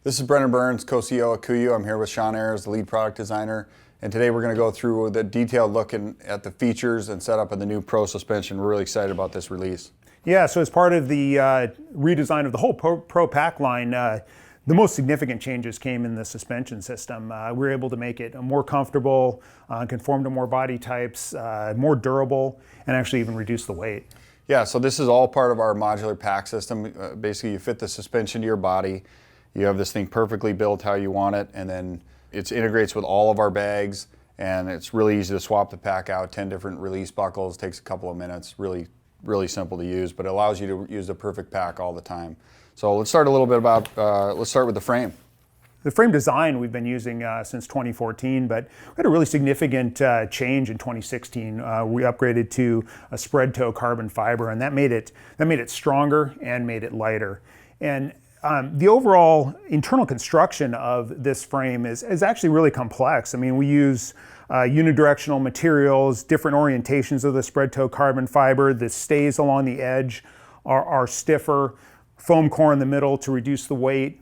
This is Brendan Burns, co-CEO at KUIU. I'm here with Shaun, the lead product designer. And today we're going to go through the detailed look at the features and setup of the new Pro suspension. We're really excited about this release. Yeah, so as part of the redesign of the whole Pro pack line, the most significant changes came in the suspension system. We were able to make it more comfortable, conform to more body types, more durable, and actually even reduce the weight. Yeah, so this is all part of our modular pack system. Basically, you fit the suspension to your body. You have this thing perfectly built how you want it, and then it integrates with all of our bags, and it's really easy to swap the pack out. 10 different release buckles, takes a couple of minutes. Really simple to use, but it allows you to use the perfect pack all the time. So let's start a little bit about, let's start with the frame. The frame design we've been using since 2014, but we had a really significant change in 2016. We upgraded to a spread toe carbon fiber, and that made it stronger and made it lighter. And the overall internal construction of this frame is actually really complex. I mean, we use unidirectional materials, different orientations of the spread toe carbon fiber. The stays along the edge are stiffer, foam core in the middle to reduce the weight.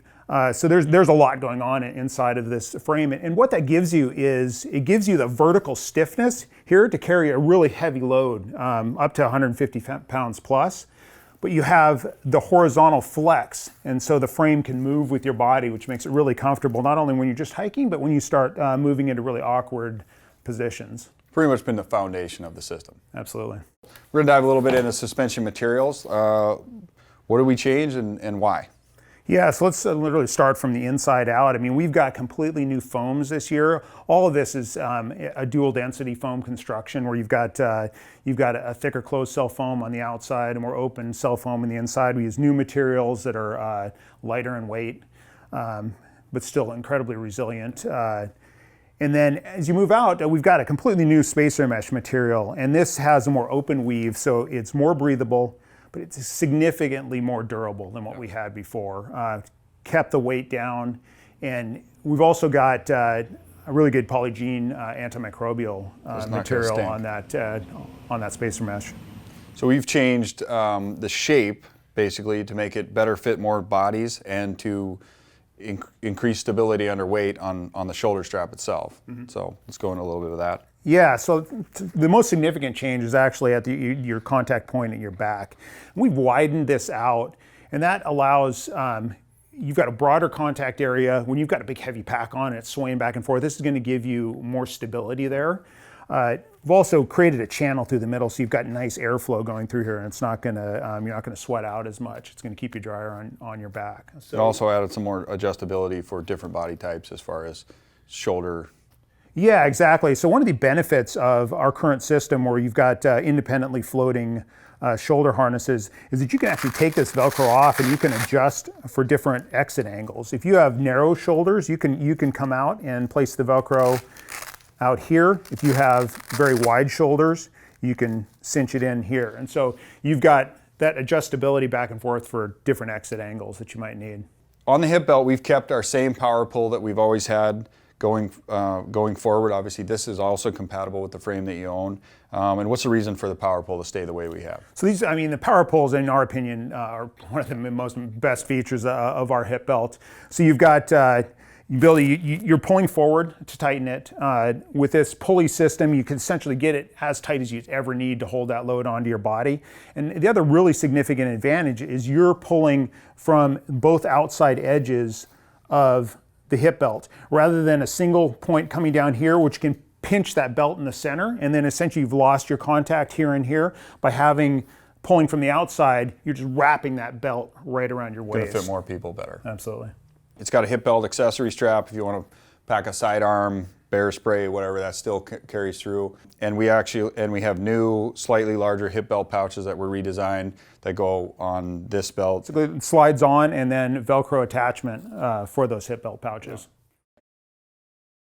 So there's a lot going on inside of this frame. And what that gives you is, it gives you the vertical stiffness here to carry a really heavy load, up to 150 pounds plus. But you have the horizontal flex, and so the frame can move with your body, which makes it really comfortable, not only when you're just hiking, but when you start moving into really awkward positions. Pretty much been the foundation of the system. Absolutely. We're going to dive a little bit into suspension materials. What did we change and why? Yeah, so let's literally start from the inside out. I mean, we've got completely new foams this year. All of this is a dual density foam construction where you've got a thicker closed cell foam on the outside and more open cell foam on the inside. We use new materials that are lighter in weight, but still incredibly resilient. And then as you move out, we've got a completely new spacer mesh material, and this has a more open weave, so it's more breathable, but it's significantly more durable than what we had before. Kept the weight down, and we've also got a really good polygene antimicrobial material on that spacer mesh. So we've changed the shape basically to make it better fit more bodies and to increase stability under weight on the shoulder strap itself. Mm-hmm. So let's go into a little bit of that. Yeah, so the most significant change is actually at your contact point at your back. We've widened this out, and that allows, you've got a broader contact area. When you've got a big heavy pack on, it's swaying back and forth. This is going to give you more stability there. We've also created a channel through the middle, so you've got nice airflow going through here, and it's not going to, you're not going to sweat out as much. It's going to keep you drier on your back. So, it also added some more adjustability for different body types as far as shoulder. Yeah, exactly. So one of the benefits of our current system where you've got independently floating shoulder harnesses is that you can actually take this Velcro off and you can adjust for different exit angles. If you have narrow shoulders, you can come out and place the Velcro out here. If you have very wide shoulders, you can cinch it in here. And so you've got that adjustability back and forth for different exit angles that you might need. On the hip belt, we've kept our same power pull that we've always had going forward. Obviously, this is also compatible with the frame that you own. And what's the reason for the power pull to stay the way we have? So these, I mean, the power pulls, in our opinion, are one of the best features of our hip belt. So you've got, you're pulling forward to tighten it. With this pulley system, you can essentially get it as tight as you ever need to hold that load onto your body. And the other really significant advantage is you're pulling from both outside edges of the hip belt, rather than a single point coming down here, which can pinch that belt in the center, and then essentially you've lost your contact here and here. By pulling from the outside, you're just wrapping that belt right around your waist. Gonna fit more people better. Absolutely. It's got a hip belt accessory strap if you want to pack a sidearm, bear spray, whatever, that still carries through. And we have new, slightly larger hip belt pouches that were redesigned that go on this belt. So it slides on, and then Velcro attachment for those hip belt pouches.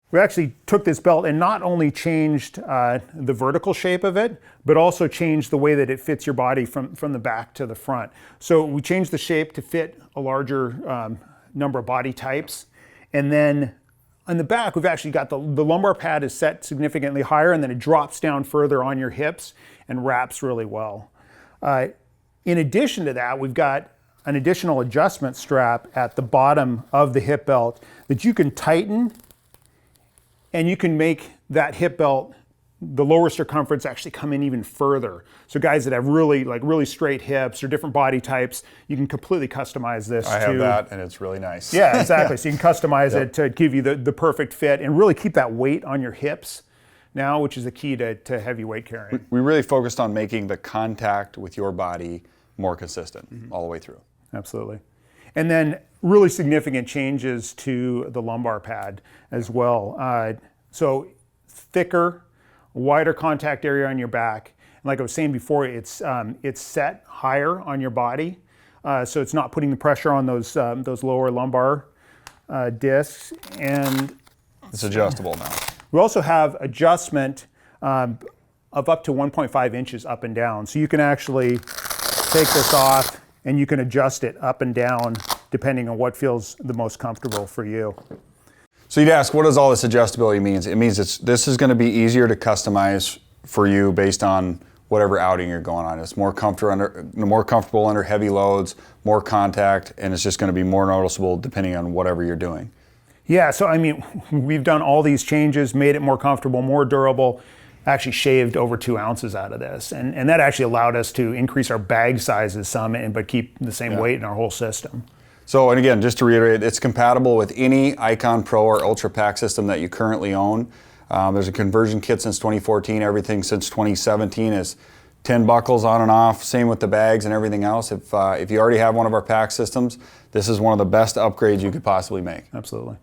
We actually took this belt and not only changed the vertical shape of it, but also changed the way that it fits your body from the back to the front. So we changed the shape to fit a larger number of body types. And then on the back, we've actually got the lumbar pad is set significantly higher, and then it drops down further on your hips and wraps really well. In addition to that, we've got an additional adjustment strap at the bottom of the hip belt that you can tighten, and you can make that hip belt, the lower circumference, actually come in even further. So guys that have really straight hips or different body types, you can completely customize this. I have that, and it's really nice. Yeah, exactly. So you can customize it to give you the perfect fit and really keep that weight on your hips now, which is the key to heavy weight carrying. We really focused on making the contact with your body more consistent all the way through. Absolutely. And then really significant changes to the lumbar pad as well. So thicker, wider contact area on your back. And like I was saying before, it's set higher on your body, so it's not putting the pressure on those lower lumbar discs. And it's adjustable now. We also have adjustment of up to 1.5 inches up and down. So you can actually take this off and you can adjust it up and down depending on what feels the most comfortable for you. So you'd ask, what does all this adjustability mean? It means this is going to be easier to customize for you based on whatever outing you're going on. It's more comfortable under heavy loads, more contact, and it's just going to be more noticeable depending on whatever you're doing. Yeah, so I mean, we've done all these changes, made it more comfortable, more durable, actually shaved over 2 ounces out of this. And that actually allowed us to increase our bag sizes some, but keep the same weight in our whole system. So, and again, just to reiterate, it's compatible with any Icon Pro or Ultra Pack system that you currently own. There's a conversion kit since 2014. Everything since 2017 is 10 buckles on and off. Same with the bags and everything else. If you already have one of our pack systems, this is one of the best upgrades you could possibly make. Absolutely.